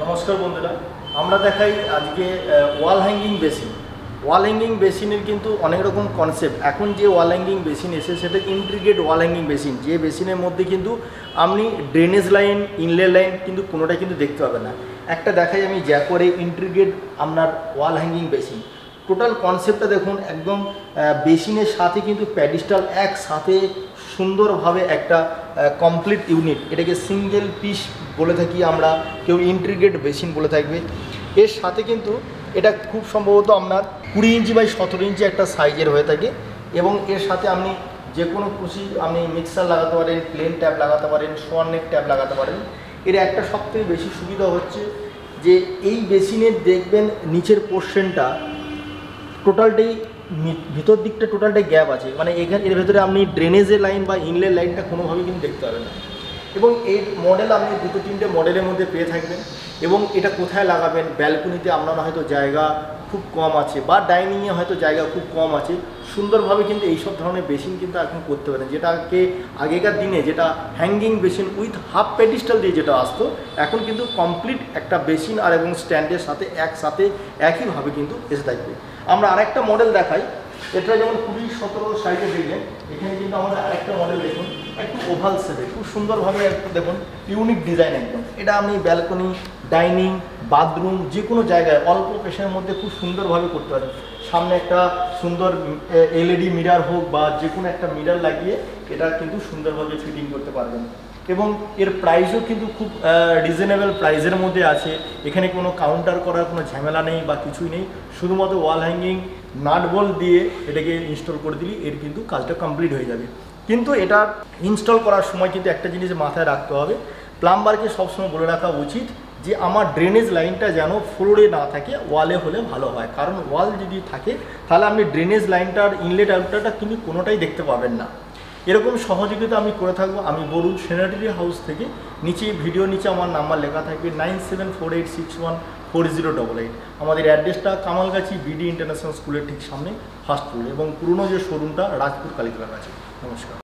নমস্কার বন্ধুরা, আমরা দেখাই আজকে wall hanging basin. Wall hanging বেসিনের কিন্তু অনেক রকম কনসেপ্ট। এখন যে ওয়াল হ্যাঙ্গিং বেসিন এসে সেটা ইন্টিগ্রেটেড ওয়াল হ্যাঙ্গিং বেসিন, যে বেসিনের মধ্যে কিন্তু আপনি ড্রেনেজ লাইন, ইনলে লাইন কিন্তু কোনোটাই কিন্তু দেখতে পাবেন না। একটা দেখাই আমি জ্যাকোরে ইন্টিগ্রেট আপনার ওয়াল হ্যাঙ্গিং বেসিন। টোটাল কনসেপ্টটা দেখুন, একদম বেসিনের সাথে কিন্তু প্যাডিস্টাল একসাথে সুন্দরভাবে একটা কমপ্লিট ইউনিট, এটাকে সিঙ্গেল পিস বলে থাকি আমরা, কেউ ইন্টিগ্রেটেড বেসিন বলে থাকবে। এর সাথে কিন্তু এটা খুব সম্ভবত আপনার 20 ইঞ্চি বাই 17 ইঞ্চি একটা সাইজের হয়ে থাকে, এবং এর সাথে আপনি যে কোনো খুশি আপনি মিক্সার লাগাতে পারেন, প্লেন ট্যাপ লাগাতে পারেন, সোয়ার নেক ট্যাপ লাগাতে পারেন। এর একটা সবথেকে বেশি সুবিধা হচ্ছে যে এই বেসিনের দেখবেন নিচের পোর্শনটা টোটালটাই ভিতর দিকটা টোটালটাই গ্যাপ আছে, মানে এর ভেতরে আপনি ড্রেনেজের লাইন বা ইনলেট লাইনটা কোনোভাবেই কিন্তু দেখতে পাবেন না। এবং এই মডেল আপনি 2-3টে মডেলের মধ্যে পেয়ে থাকবেন। এবং এটা কোথায় লাগাবেন, ব্যালকনিতে আপনার হয়তো জায়গা খুব কম আছে বা ডাইনিংয়ে হয়তো জায়গা খুব কম আছে, সুন্দরভাবে কিন্তু এইসব ধরনের বেসিন কিন্তু এখন করতে পারেন। যেটাকে আগেকার দিনে যেটা হ্যাঙ্গিং বেসিন উইথ হাফ পেডিস্টাল দিয়ে যেটা আসতো, এখন কিন্তু কমপ্লিট একটা বেসিন আর এবং স্ট্যান্ডের সাথে একসাথে একইভাবে কিন্তু এসে থাকবে। আমরা আরেকটা মডেল দেখাই। এটা যেমন 20-17 সাইজে দেখবেন, এখানে কিন্তু আমাদের আরেকটা মডেল দেখুন, একটু ওভাল শেপে খুব সুন্দরভাবে একটু দেখুন, ইউনিক ডিজাইন একদম। এটা আপনি ব্যালকনি, ডাইনিং, বাথরুম যে কোনো জায়গায় অল্প পেশার মধ্যে খুব সুন্দরভাবে করতে পারেন। সামনে একটা সুন্দর এলইডি মিরার হোক বা যে কোনো একটা মিরার লাগিয়ে এটা কিন্তু সুন্দরভাবে ফিটিং করতে পারবেন। এবং এর প্রাইসও কিন্তু খুব রিজনেবল প্রাইসের মধ্যে আছে। এখানে কোনো কাউন্টার করার কোনো ঝামেলা নেই বা কিছুই নেই, শুধুমাত্র ওয়াল হ্যাঙ্গিং নাট বল্ট দিয়ে এটাকে ইনস্টল করে দিলে এর কিন্তু কাজটা কমপ্লিট হয়ে যাবে। কিন্তু এটা ইনস্টল করার সময় কিন্তু একটা জিনিস মাথায় রাখতে হবে, প্লাম্বারকে সবসময় বলে রাখা উচিত যে আমার ড্রেনেজ লাইনটা যেন ফ্লোরে না থাকে, ওয়ালে হলে ভালো হয়। কারণ ওয়াল যদি থাকে তাহলে আপনি ড্রেনেজ লাইনটার ইনলেট আউটলেটটা কিন্তু কোনোটাই দেখতে পাবেন না। এরকম সহযোগিতা আমি করে থাকবো। আমি বরুণ সেনাটারি হাউস থেকে। নিচে ভিডিও নিচে আমার নাম্বার লেখা থাকবে 9748614088। আমাদের অ্যাড্রেসটা কামালগাছি বিডি ইন্টারন্যাশনাল স্কুলের ঠিক সামনে, ফার্স্ট ফ্লোর, এবং পুরনো যে শোরুমটা রাজপুর কালীতলার কাছে। নমস্কার।